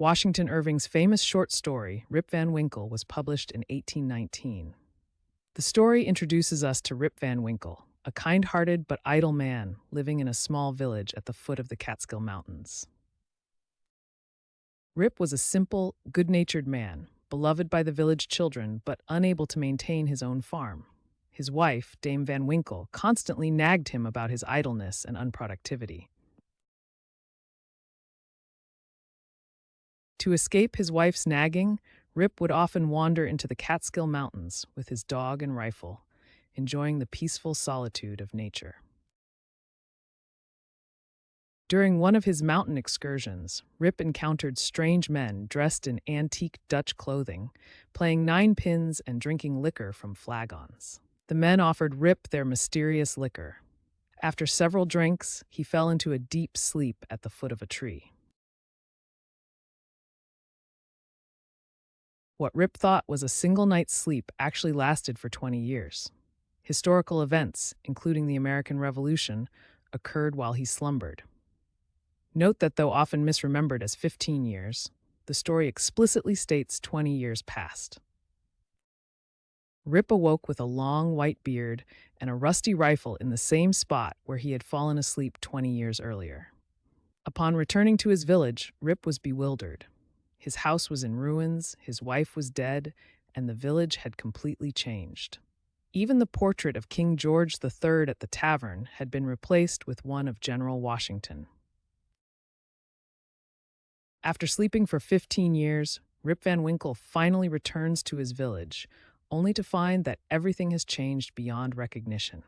Washington Irving's famous short story, Rip Van Winkle, was published in 1819. The story introduces us to Rip Van Winkle, a kind-hearted but idle man living in a small village at the foot of the Catskill Mountains. Rip was a simple, good-natured man, beloved by the village children but unable to maintain his own farm. His wife, Dame Van Winkle, constantly nagged him about his idleness and unproductivity. To escape his wife's nagging, Rip would often wander into the Catskill Mountains with his dog and rifle, enjoying the peaceful solitude of nature. During one of his mountain excursions, Rip encountered strange men dressed in antique Dutch clothing, playing ninepins and drinking liquor from flagons. The men offered Rip their mysterious liquor. After several drinks, he fell into a deep sleep at the foot of a tree. What Rip thought was a single night's sleep actually lasted for 20 years. Historical events, including the American Revolution, occurred while he slumbered. Note that though often misremembered as 15 years, the story explicitly states 20 years passed. Rip awoke with a long white beard and a rusty rifle in the same spot where he had fallen asleep 20 years earlier. Upon returning to his village, Rip was bewildered. His house was in ruins, his wife was dead, and the village had completely changed. Even the portrait of King George III at the tavern had been replaced with one of General Washington. After sleeping for 15 years, Rip Van Winkle finally returns to his village, only to find that everything has changed beyond recognition.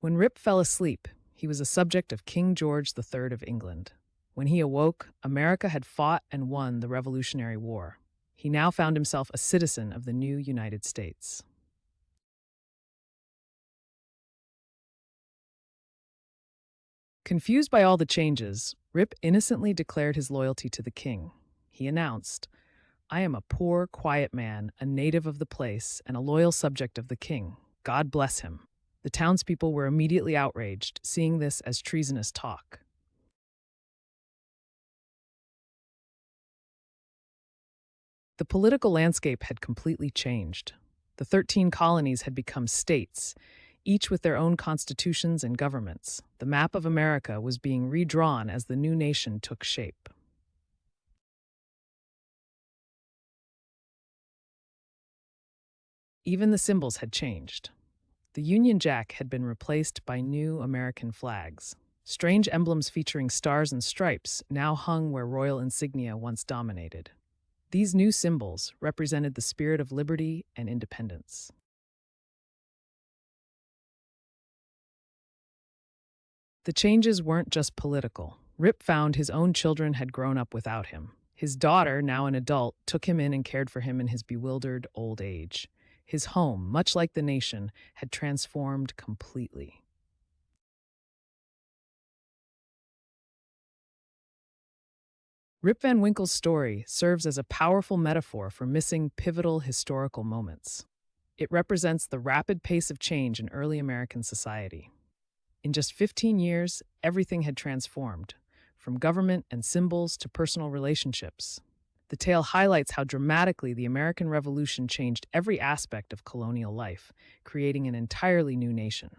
When Rip fell asleep, he was a subject of King George III of England. When he awoke, America had fought and won the Revolutionary War. He now found himself a citizen of the new United States. Confused by all the changes, Rip innocently declared his loyalty to the king. He announced, "I am a poor, quiet man, a native of the place, and a loyal subject of the king. God bless him." The townspeople were immediately outraged, seeing this as treasonous talk. The political landscape had completely changed. The 13 colonies had become states, each with their own constitutions and governments. The map of America was being redrawn as the new nation took shape. Even the symbols had changed. The Union Jack had been replaced by new American flags. Strange emblems featuring stars and stripes now hung where royal insignia once dominated. These new symbols represented the spirit of liberty and independence. The changes weren't just political. Rip found his own children had grown up without him. His daughter, now an adult, took him in and cared for him in his bewildered old age. His home, much like the nation, had transformed completely. Rip Van Winkle's story serves as a powerful metaphor for missing pivotal historical moments. It represents the rapid pace of change in early American society. In just 15 years, everything had transformed, from government and symbols to personal relationships. The tale highlights how dramatically the American Revolution changed every aspect of colonial life, creating an entirely new nation.